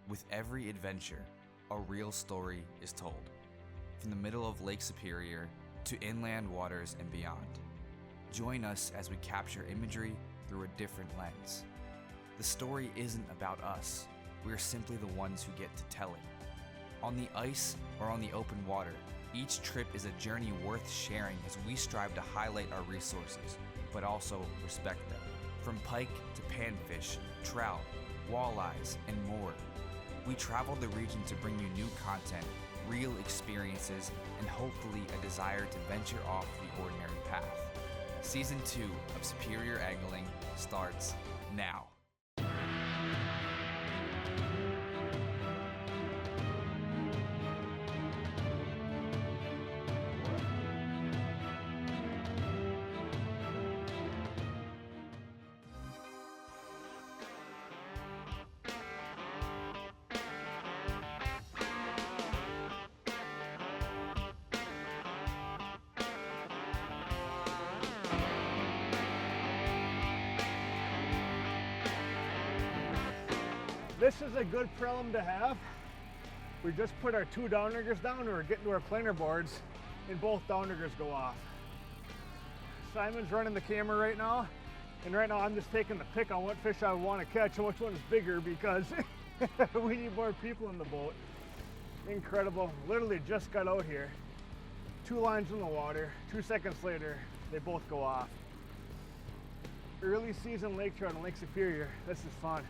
With every adventure, a real story is told. From the middle of Lake Superior to inland waters and beyond. Join us as we capture imagery through a different lens. The story isn't about us. We're simply the ones who get to tell it. On the ice or on the open water, each trip is a journey worth sharing as we strive to highlight our resources, but also respect them. From pike to panfish, trout, walleyes, and more. We traveled the region to bring you new content, real experiences, and hopefully a desire to venture off the ordinary path. Season 2 of Superior Angling starts now. This is a good prelim to have. We just put our 2 downriggers down and we're getting to our planer boards and both downriggers go off. Simon's running the camera right now, and right now I'm just taking the pick on what fish I want to catch and which one is bigger because we need more people in the boat. Incredible, literally just got out here. 2 lines in the water, 2 seconds later, they both go off. Early season lake trout in Lake Superior, this is fun.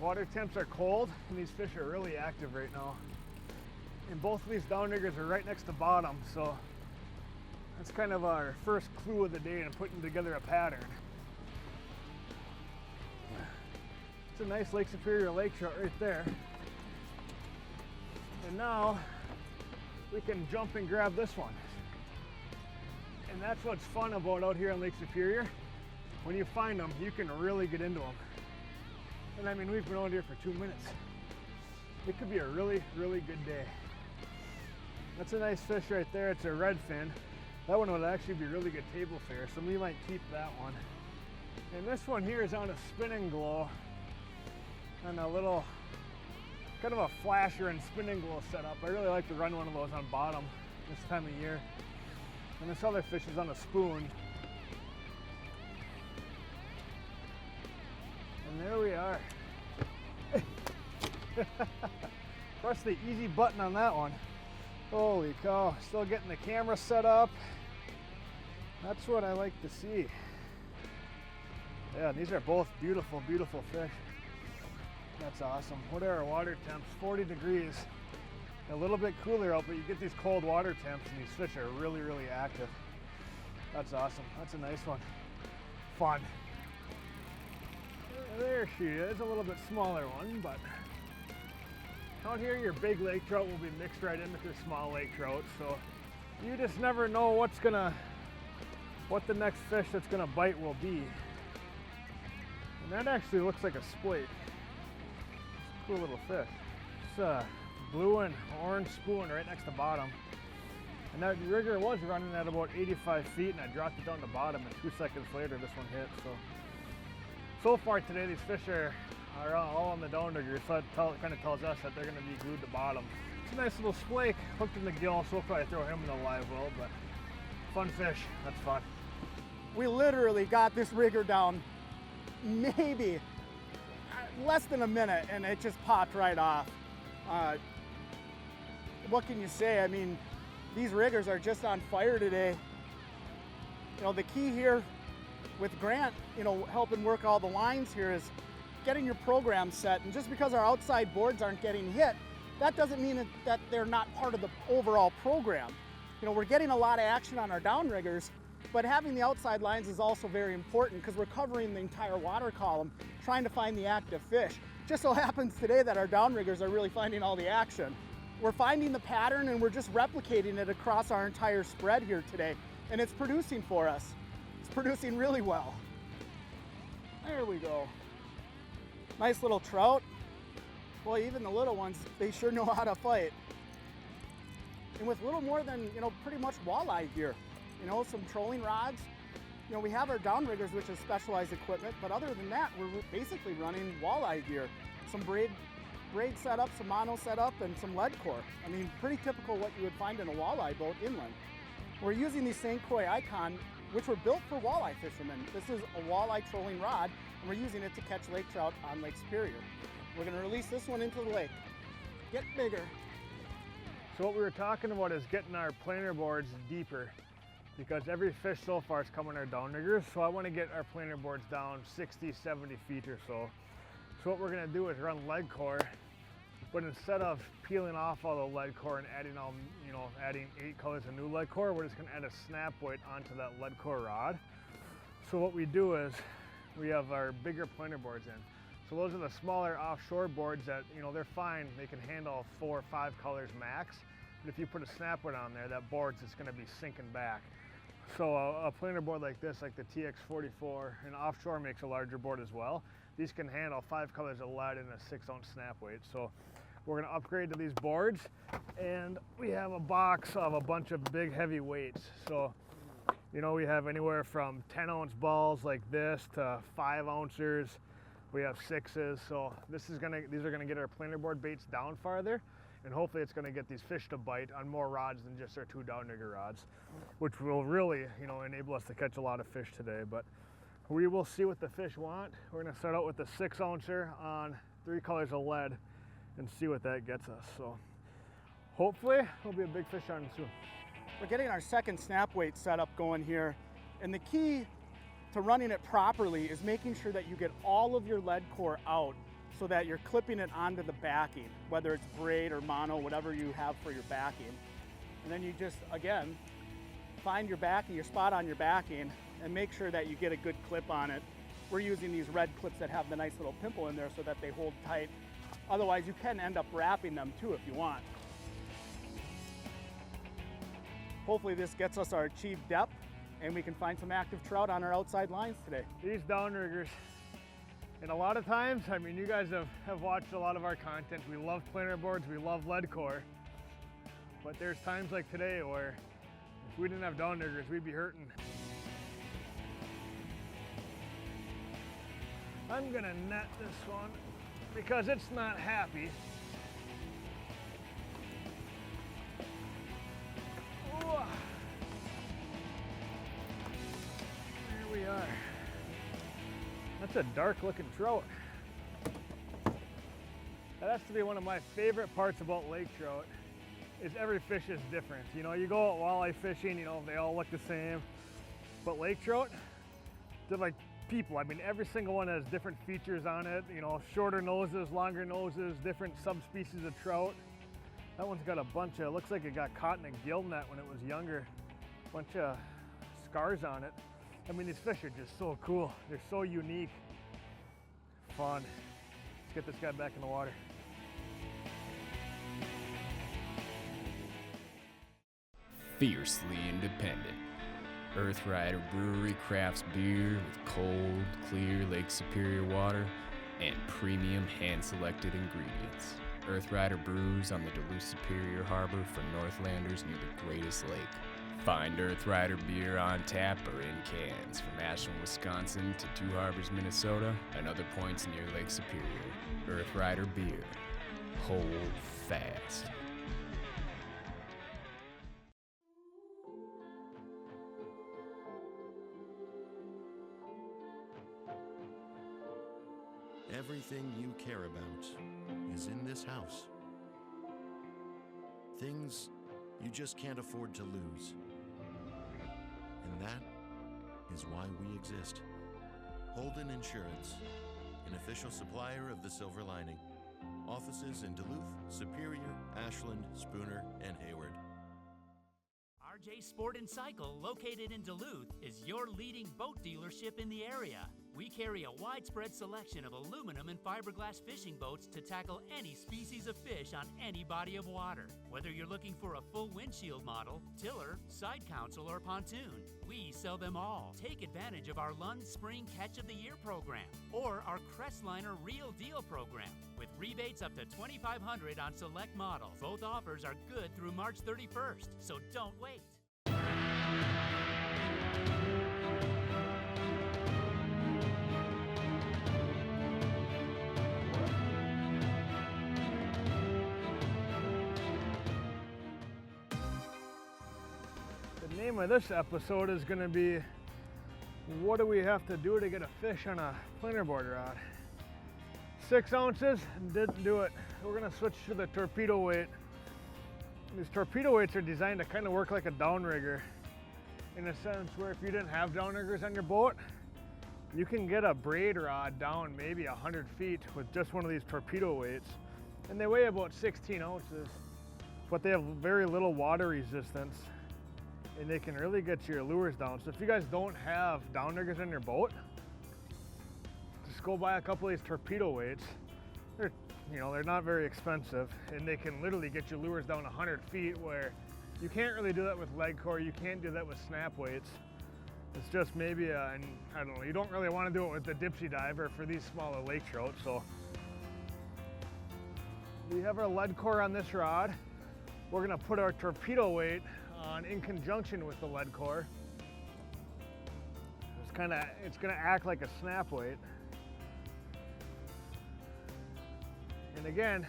Water temps are cold and these fish are really active right now. And both of these downriggers are right next to bottom, so that's kind of our first clue of the day in putting together a pattern. It's a nice Lake Superior lake trout right there. And now we can jump and grab this one. And that's what's fun about out here on Lake Superior. When you find them, you can really get into them. And I mean, we've been out here for 2 minutes. It could be a really, really good day. That's a nice fish right there. It's a redfin. That one would actually be really good table fare, so we might keep that one. And this one here is on a spinning glow and a little, kind of a flasher and spinning glow setup. I really like to run one of those on bottom this time of year. And this other fish is on a spoon. And there we are. Press the easy button on that one. Holy cow, still getting the camera set up. That's what I like to see. Yeah, these are both beautiful, beautiful fish. That's awesome. What are our water temps? 40 degrees. A little bit cooler out, but you get these cold water temps and these fish are really, really active. That's awesome. That's a nice one. Fun. There she is, a little bit smaller one, but out here your big lake trout will be mixed right in with your small lake trout, so you just never know what the next fish that's gonna bite will be. And that actually looks like a splake. It's a cool little fish. It's a blue and orange spoon right next to bottom. And that rigger was running at about 85 feet and I dropped it down to bottom and 2 seconds later this one hit. So far today, these fish are all on the downriggers, so that kind of tells us that they're going to be glued to bottom. It's a nice little splake, hooked in the gill, so we'll probably throw him in the live well, but fun fish, that's fun. We literally got this rigger down maybe less than a minute and it just popped right off. What can you say? I mean, these riggers are just on fire today. You know, the key here with Grant, you know, helping work all the lines here is getting your program set. And just because our outside boards aren't getting hit, that doesn't mean that they're not part of the overall program. You know, we're getting a lot of action on our downriggers, but having the outside lines is also very important because we're covering the entire water column, trying to find the active fish. Just so happens today that our downriggers are really finding all the action. We're finding the pattern and we're just replicating it across our entire spread here today, and it's producing for us. Producing really well. There we go. Nice little trout. Boy, even the little ones, they sure know how to fight. And with little more than, you know, pretty much walleye gear. You know, some trolling rods. You know, we have our downriggers, which is specialized equipment, but other than that, we're basically running walleye gear. Some braid braid setup, some mono setup, and some lead core. I mean, pretty typical what you would find in a walleye boat inland. We're using these St. Croix Icon, which were built for walleye fishermen. This is a walleye trolling rod, and we're using it to catch lake trout on Lake Superior. We're gonna release this one into the lake. Get bigger. So what we were talking about is getting our planer boards deeper, because every fish so far is coming our downriggers, so I want to get our planer boards down 60, 70 feet or so. So what we're going to do is run lead core, but instead of peeling off all the lead core and adding adding 8 colors of new lead core, we're just going to add a snap weight onto that lead core rod. So what we do is we have our bigger planer boards in. So those are the smaller offshore boards that, they're fine. They can handle 4 or 5 colors max. But if you put a snap weight on there, that board's just going to be sinking back. So a planer board like this, like the TX44, and offshore makes a larger board as well. These can handle 5 colors of lead and a 6-ounce snap weight. So we're gonna upgrade to these boards, and we have a box of a bunch of big heavy weights. So, we have anywhere from 10-ounce balls like this to 5 ounces. We have 6s. So these are gonna get our planer board baits down farther, and hopefully it's gonna get these fish to bite on more rods than just our 2 downrigger rods, which will really, enable us to catch a lot of fish today. But we will see what the fish want. We're gonna start out with the 6-ouncer on 3 colors of lead and see what that gets us. So hopefully there'll be a big fish on soon. We're getting our second snap weight setup going here, and the key to running it properly is making sure that you get all of your lead core out so that you're clipping it onto the backing, whether it's braid or mono, whatever you have for your backing. And then you just, again, find your backing, your spot on your backing, and make sure that you get a good clip on it. We're using these red clips that have the nice little pimple in there so that they hold tight. Otherwise, you can end up wrapping them too if you want. Hopefully this gets us our achieved depth, and we can find some active trout on our outside lines today. These downriggers, and a lot of times, you guys have watched a lot of our content. We love planer boards, we love lead core, but there's times like today where if we didn't have downriggers, we'd be hurting. I'm gonna net this one because it's not happy. Oh. There we are. That's a dark looking trout. That has to be one of my favorite parts about lake trout, is every fish is different. You go out walleye fishing, they all look the same. But lake trout, they're like people. Every single one has different features on it, shorter noses, longer noses, different subspecies of trout. That one's got a bunch of, looks like it got caught in a gill net when it was younger. Bunch of scars on it. These fish are just so cool. They're so unique. Fun. Let's get this guy back in the water. Fiercely independent. Earth Rider Brewery crafts beer with cold, clear Lake Superior water and premium hand-selected ingredients. Earth Rider brews on the Duluth Superior Harbor for Northlanders near the Greatest Lake. Find Earth Rider beer on tap or in cans from Ashland, Wisconsin to Two Harbors, Minnesota, and other points near Lake Superior. Earth Rider beer. Hold fast. Everything you care about is in this house. Things you just can't afford to lose. And that is why we exist. Holden Insurance, an official supplier of the Silver Lining. Offices in Duluth, Superior, Ashland, Spooner, and Hayward. RJ Sport and Cycle, located in Duluth, is your leading boat dealership in the area. We carry a widespread selection of aluminum and fiberglass fishing boats to tackle any species of fish on any body of water. Whether you're looking for a full windshield model, tiller, side console, or pontoon, we sell them all. Take advantage of our Lund Spring Catch of the Year program or our Crestliner Real Deal program with rebates up to $2,500 on select models. Both offers are good through March 31st, so don't wait. The name of this episode is going to be, what do we have to do to get a fish on a planer board rod? 6 ounces, didn't do it. We're going to switch to the torpedo weight. These torpedo weights are designed to kind of work like a downrigger, in a sense where if you didn't have downriggers on your boat, you can get a braid rod down maybe 100 feet with just one of these torpedo weights. And they weigh about 16 ounces, but they have very little water resistance, and they can really get your lures down. So if you guys don't have downriggers on your boat, just go buy a couple of these torpedo weights. They're not very expensive, and they can literally get your lures down 100 feet, where you can't really do that with leg core, you can't do that with snap weights. It's just maybe I don't know, you don't really want to do it with the dipsy diver for these smaller lake trout. So we have our lead core on this rod. We're going to put our torpedo weight on in conjunction with the lead core. It's going to act like a snap weight. And again,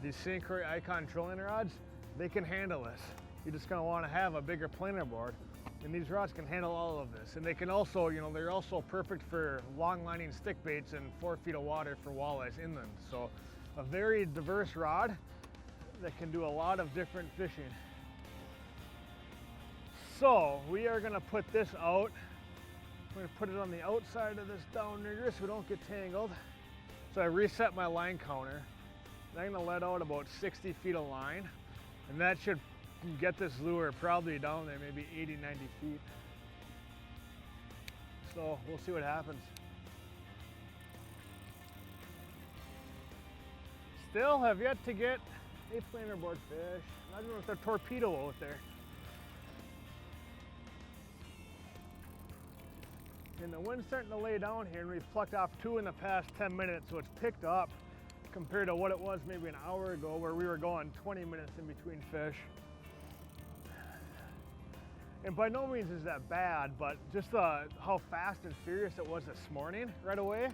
these St. Croix Icon trolling rods, they can handle this. You're just going to want to have a bigger planer board, and these rods can handle all of this. And they can also, they're also perfect for long lining stick baits in 4 feet of water for walleyes inland. So a very diverse rod that can do a lot of different fishing. So we are going to put this out. We're going to put it on the outside of this downrigger so we don't get tangled. So I reset my line counter. I'm going to let out about 60 feet of line, and that should get this lure probably down there maybe 80, 90 feet. So we'll see what happens. Still have yet to get a planer board fish, not even with a torpedo out there. And the wind's starting to lay down here, and we've plucked off 2 in the past 10 minutes, so it's picked up compared to what it was maybe an hour ago, where we were going 20 minutes in between fish. And by no means is that bad, but just how fast and furious it was this morning right away,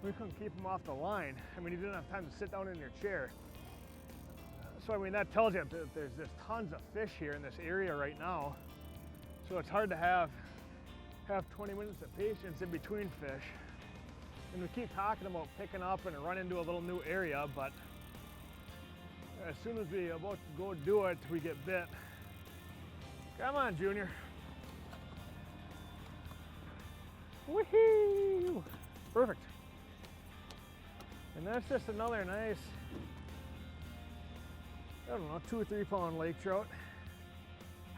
we couldn't keep them off the line. I mean, you didn't have time to sit down in your chair. So I mean, that tells you that there's just tons of fish here in this area right now. So it's hard to have 20 minutes of patience in between fish. And we keep talking about picking up and run into a little new area, but as soon as we about to go do it, we get bit. Come on, Junior. Woohoo! Perfect. And that's just another nice, I don't know, 2 or 3 pound lake trout.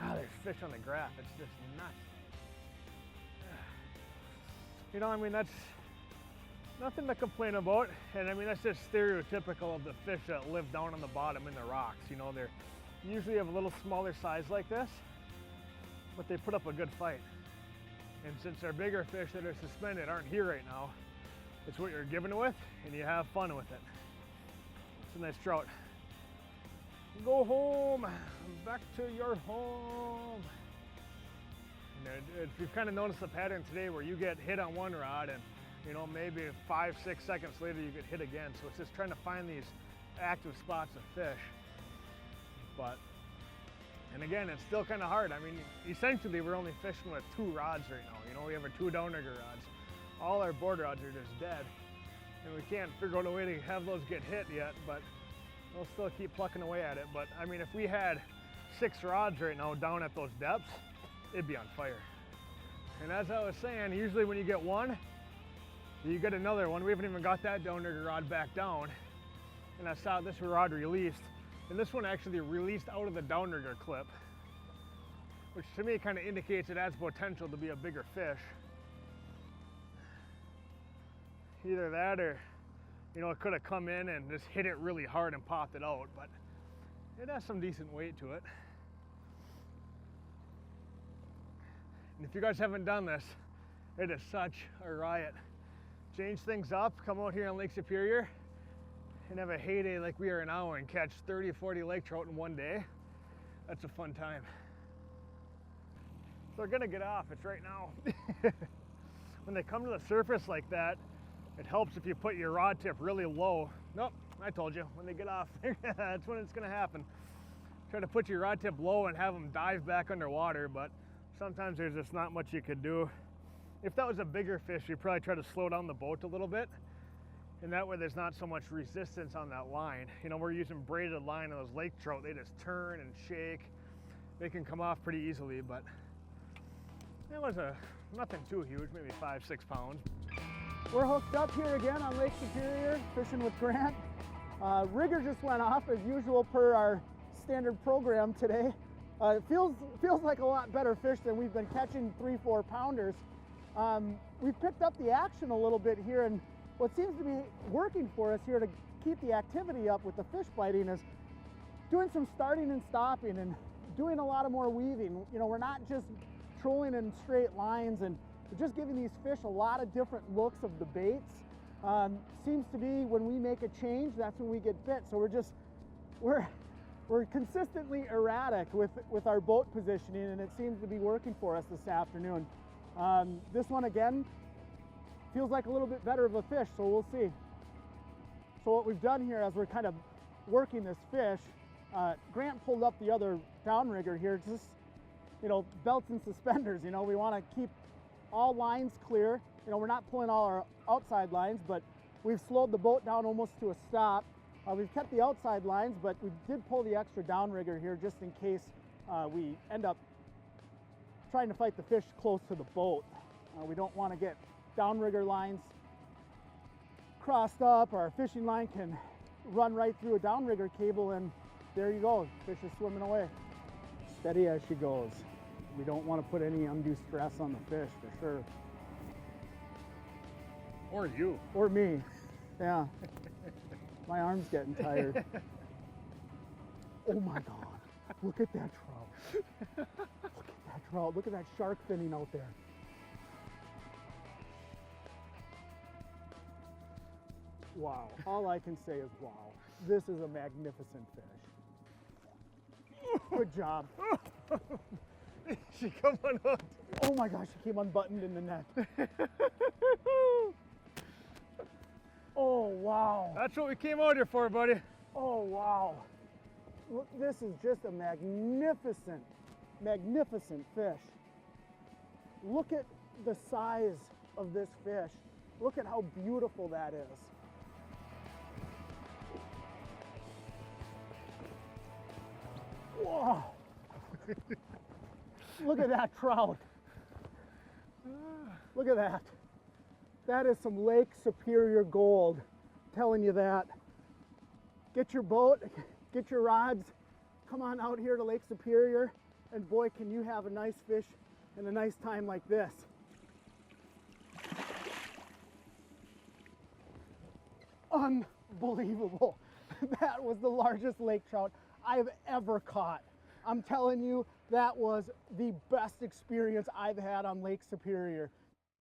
Ah, there's fish on the graph. It's just nuts. I mean, that's nothing to complain about. And I mean, that's just stereotypical of the fish that live down on the bottom in the rocks. They're usually of a little smaller size like this, but they put up a good fight. And since our bigger fish that are suspended aren't here right now, it's what you're given with, and you have fun with it. It's a nice trout. Go home, back to your home. And you've kind of noticed the pattern today where you get hit on one rod, and maybe 5-6 seconds later you get hit again. So it's just trying to find these active spots of fish. And again, it's still kind of hard. I mean, essentially we're only fishing with 2 rods right now. We have our 2 downrigger rods. All our board rods are just dead, and we can't figure out a way to have those get hit yet, but we'll still keep plucking away at it. But I mean, if we had 6 rods right now down at those depths, it'd be on fire. And as I was saying, usually when you get one, you get another one. We haven't even got that downrigger rod back down, and I saw this rod released, and this one actually released out of the downrigger clip, which to me kind of indicates it has potential to be a bigger fish. Either that, or it could have come in and just hit it really hard and popped it out, but it has some decent weight to it. And if you guys haven't done this, it is such a riot. Change things up, come out here on Lake Superior and have a heyday like we are now and catch 30, 40 lake trout in one day. That's a fun time. So they're gonna get off, it's right now. When they come to the surface like that, it helps if you put your rod tip really low. Nope, I told you, when they get off, that's when it's gonna happen. try to put your rod tip low and have them dive back underwater, but sometimes there's just not much you could do. If that was a bigger fish, you'd probably try to slow down the boat a little bit, and that way there's not so much resistance on that line. You know, we're using braided line on those lake trout. They just turn and shake. They can come off pretty easily, but it was nothing too huge, maybe 5-6 pounds. We're hooked up here again on Lake Superior, fishing with Grant. Rigger just went off as usual per our standard program today. It feels like a lot better fish than we've been catching 3-4 pounders. We've picked up the action a little bit here, and what seems to be working for us here to keep the activity up with the fish biting is doing some starting and stopping and doing a lot of more weaving. You know, we're not just trolling in straight lines, and we're just giving these fish a lot of different looks of the baits. Seems to be when we make a change, that's when we get bit. So we're consistently erratic with our boat positioning, and it seems to be working for us this afternoon. This one again feels like a little bit better of a fish, so we'll see. So what we've done here as we're kind of working this fish, Grant pulled up the other downrigger here, just, you know, belts and suspenders. You know, we want to keep all lines clear. You know, we're not pulling all our outside lines, but we've slowed the boat down almost to a stop. We've kept the outside lines, but we did pull the extra downrigger here just in case we end up trying to fight the fish close to the boat. We don't want to get downrigger lines crossed up. Our fishing line can run right through a downrigger cable, and there you go, fish is swimming away. Steady as she goes. We don't want to put any undue stress on the fish, for sure. Or you. Or me, yeah. My arm's getting tired. Oh my God, look at that trout. Look at that trout, look at that shark finning out there. Wow, all I can say is wow. This is a magnificent fish. Good job. She come unhooked. Oh my gosh, she came unbuttoned in the net. Oh wow. That's what we came out here for, buddy. Oh wow. Look, this is just a magnificent, magnificent fish. Look at the size of this fish. Look at how beautiful that is. Whoa. Look at that trout. Look at that. That is some Lake Superior gold. I'm telling you that. Get your boat, get your rods, come on out here to Lake Superior, and boy, can you have a nice fish and a nice time like this. Unbelievable. That was the largest lake trout I've ever caught. I'm telling you, that was the best experience I've had on Lake Superior.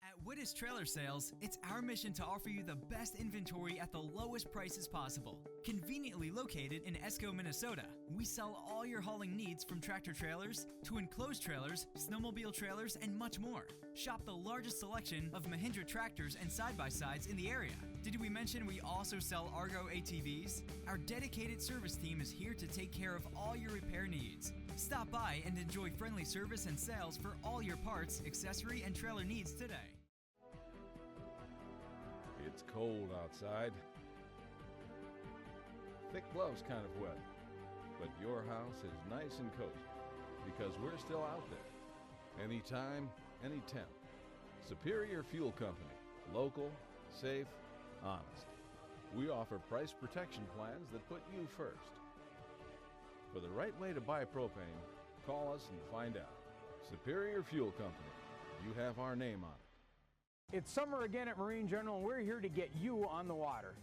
At Wittes Trailer Sales, it's our mission to offer you the best inventory at the lowest prices possible. Conveniently located in Esco, Minnesota, we sell all your hauling needs from tractor trailers to enclosed trailers, snowmobile trailers, and much more. Shop the largest selection of Mahindra tractors and side-by-sides in the area. Did we mention we also sell Argo ATVs? Our dedicated service team is here to take care of all your repair needs. Stop by and enjoy friendly service and sales for all your parts, accessory, and trailer needs today. It's cold outside. Thick gloves kind of wet, but your house is nice and cozy because we're still out there. Anytime, any temp. Superior Fuel Company. Local, safe, honest. We offer price protection plans that put you first. For the right way to buy propane, call us and find out. Superior Fuel Company. You have our name on it. It's summer again at Marine General, and we're here to get you on the water.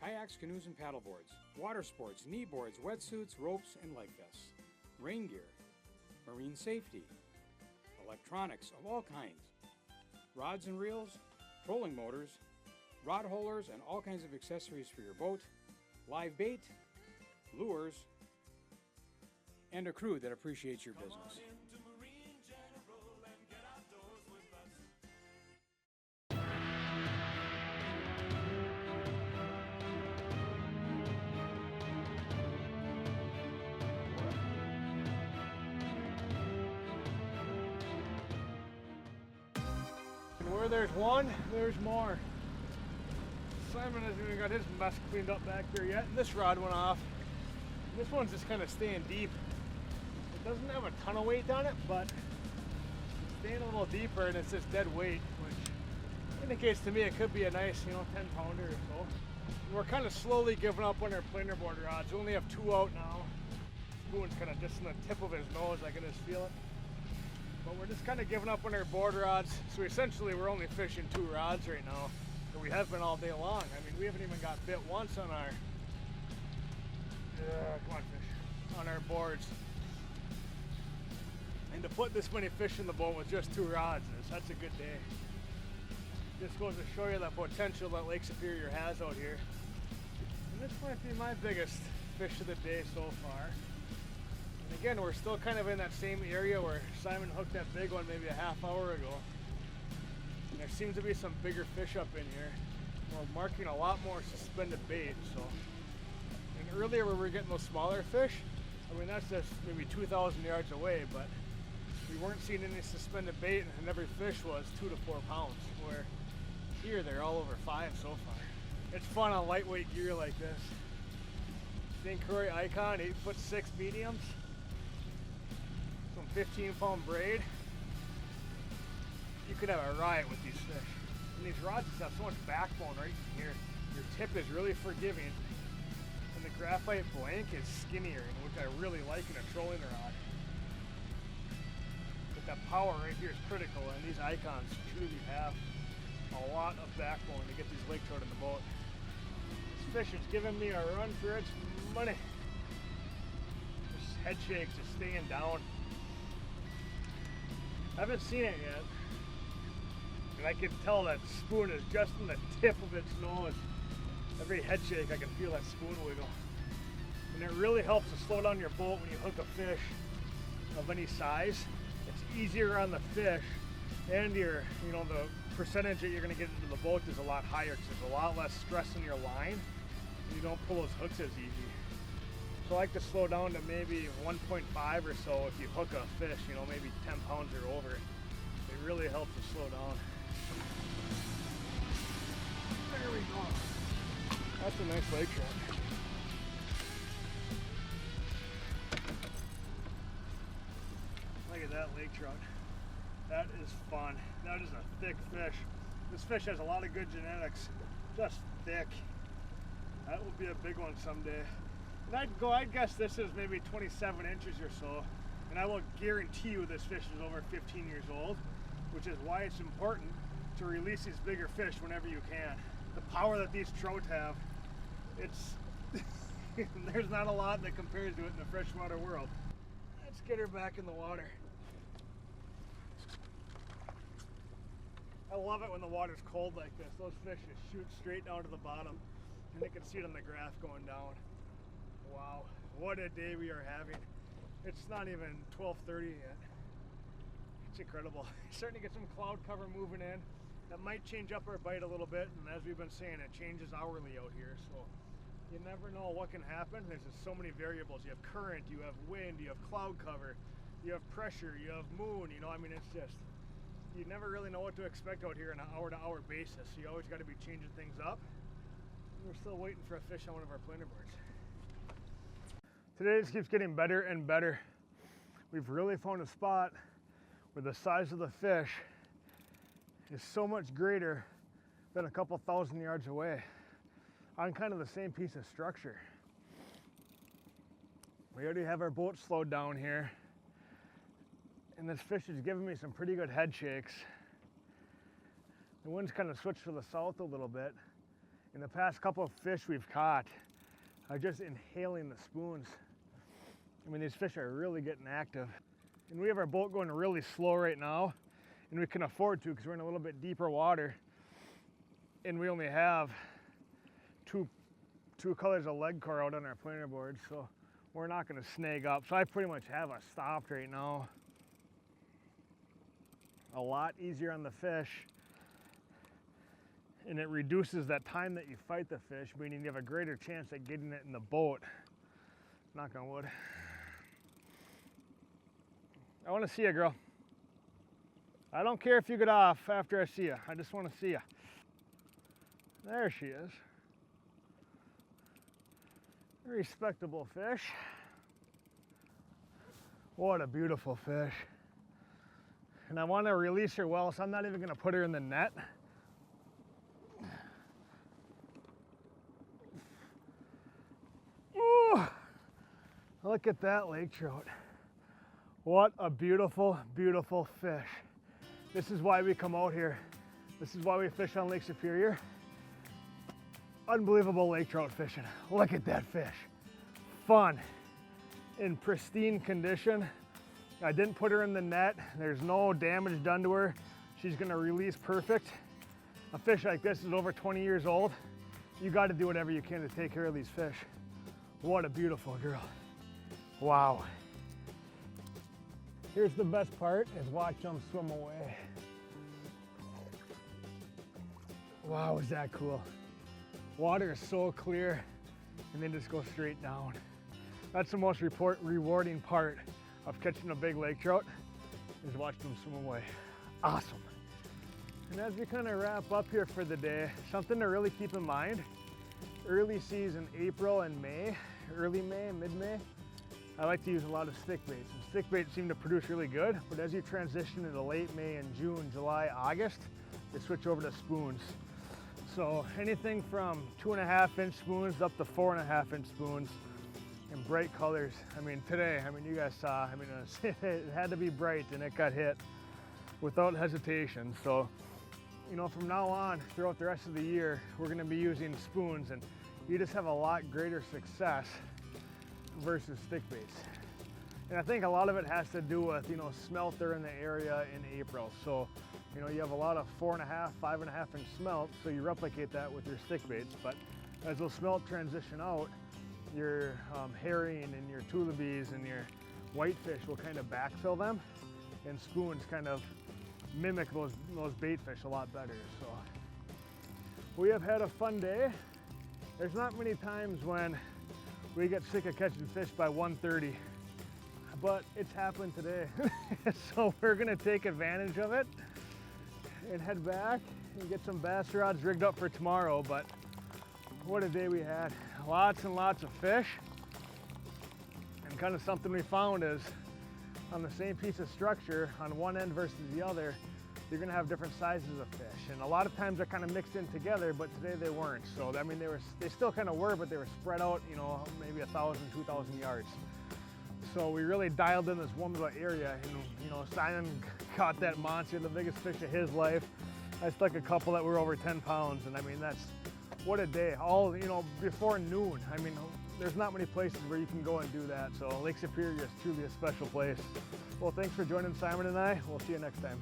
Kayaks, canoes, and paddleboards, water sports, knee boards, wetsuits, ropes, and life vests, rain gear, marine safety, electronics of all kinds, rods and reels, trolling motors, rod holders, and all kinds of accessories for your boat, live bait, lures, and a crew that appreciates your business. And where there's one, there's more. Simon hasn't even got his mess cleaned up back there yet, and this rod went off. This one's just kind of staying deep. It doesn't have a ton of weight on it, but it's staying a little deeper, and it's just dead weight, which indicates to me it could be a nice, 10-pounder or so. And we're kind of slowly giving up on our planer board rods. We only have 2 out now. Spoon's kind of just in the tip of his nose, I can just feel it. But we're just kind of giving up on our board rods. So essentially we're only fishing 2 rods right now. And we have been all day long. I mean, we haven't even got bit once on our, come on fish, on our boards. And to put this many fish in the boat with just 2 rods, that's a good day. Just goes to show you the potential that Lake Superior has out here. And this might be my biggest fish of the day so far. And again, we're still kind of in that same area where Simon hooked that big one maybe a half hour ago. And there seems to be some bigger fish up in here. We're marking a lot more suspended bait, so. And earlier where we were getting those smaller fish, I mean, that's just maybe 2,000 yards away, but we weren't seeing any suspended bait, and every fish was 2 to 4 pounds, where here they're all over 5 so far. It's fun on lightweight gear like this. St. Croix Icon 8'6" mediums. Some 15-pound braid. You could have a riot with these fish. And these rods just have so much backbone right in here. Your tip is really forgiving. And the graphite blank is skinnier, which I really like in a trolling rod. But that power right here is critical, and these Icons truly have a lot of backbone to get these lake trout in the boat. This fish is giving me a run for its money. This head shake's just staying down. I haven't seen it yet. And I can tell that spoon is just in the tip of its nose. Every head shake, I can feel that spoon wiggle. And it really helps to slow down your boat when you hook a fish of any size. It's easier on the fish, and your, the percentage that you're going to get into the boat is a lot higher because there's a lot less stress in your line. And you don't pull those hooks as easy. So I like to slow down to maybe 1.5 or so if you hook a fish, maybe 10 pounds or over. It really helps to slow down. There we go. That's a nice lake trout. Look at that lake trout. That is fun. That is a thick fish. This fish has a lot of good genetics. Just thick. That will be a big one someday. And I'd guess this is maybe 27 inches or so. And I will guarantee you this fish is over 15 years old, which is why it's important to release these bigger fish whenever you can. The power that these trout have, there's not a lot that compares to it in the freshwater world. Let's get her back in the water. I love it when the water's cold like this. Those fish just shoot straight down to the bottom, and you can see it on the graph going down. Wow, what a day we are having. It's not even 12:30 yet. It's incredible. Starting to get some cloud cover moving in. That might change up our bite a little bit, and as we've been saying, it changes hourly out here, so you never know what can happen. There's just so many variables. You have current, you have wind, you have cloud cover, you have pressure, you have moon, it's just, you never really know what to expect out here on an hour-to-hour basis, so you always got to be changing things up. We're still waiting for a fish on one of our planer boards. Today just keeps getting better and better. We've really found a spot where the size of the fish is so much greater than a couple thousand yards away on kind of the same piece of structure. We already have our boat slowed down here, and this fish is giving me some pretty good head shakes. The wind's kind of switched to the south a little bit. In the past couple of fish we've caught are just inhaling the spoons. These fish are really getting active. And we have our boat going really slow right now, and we can afford to because we're in a little bit deeper water, and we only have two colors of leg core out on our planer board, so we're not going to snag up. So I pretty much have us stopped right now. A lot easier on the fish, and it reduces that time that you fight the fish, meaning you have a greater chance at getting it in the boat. Knock on wood. I want to see you, girl. I don't care if you get off after I see you. I just want to see you. There she is. Respectable fish. What a beautiful fish. And I want to release her well, so I'm not even going to put her in the net. Ooh, look at that lake trout. What a beautiful, beautiful fish. This is why we come out here. This is why we fish on Lake Superior. Unbelievable lake trout fishing. Look at that fish. Fun, in pristine condition. I didn't put her in the net. There's no damage done to her. She's gonna release perfect. A fish like this is over 20 years old. You gotta do whatever you can to take care of these fish. What a beautiful girl. Wow. Here's the best part, is watch them swim away. Wow, is that cool? Water is so clear, and then just go straight down. That's the most rewarding part of catching a big lake trout, is watch them swim away. Awesome. And as we kind of wrap up here for the day, something to really keep in mind, early season, April and May, early May, mid-May, I like to use a lot of stick baits. And stick baits seem to produce really good, but as you transition into late May and June, July, August, they switch over to spoons. So anything from 2.5-inch spoons up to 4.5-inch spoons in bright colors. I mean, today, you guys saw, it had to be bright, and it got hit without hesitation. So, from now on, throughout the rest of the year, we're gonna be using spoons, and you just have a lot greater success versus stick baits. And I think a lot of it has to do with, smelt are in the area in April. So, you have a lot of 4.5, 5.5-inch smelt, so you replicate that with your stick baits. But as those smelt transition out, your herring and your tullibees and your whitefish will kind of backfill them, and spoons kind of mimic those bait fish a lot better. So we have had a fun day. There's not many times when we get sick of catching fish by 1:30, but it's happened today. So we're gonna take advantage of it and head back and get some bass rods rigged up for tomorrow. But what a day we had. Lots and lots of fish. And kind of something we found is, on the same piece of structure, on one end versus the other, you're gonna have different sizes of fish. And a lot of times they're kind of mixed in together, but today they weren't. So, they still kind of were, but they were spread out, maybe 1,000, 2,000 yards. So we really dialed in this one little area, and Simon caught that monster, the biggest fish of his life. I stuck a couple that were over 10 pounds, and what a day. All, before noon. There's not many places where you can go and do that. So Lake Superior is truly a special place. Well, thanks for joining Simon and I. We'll see you next time.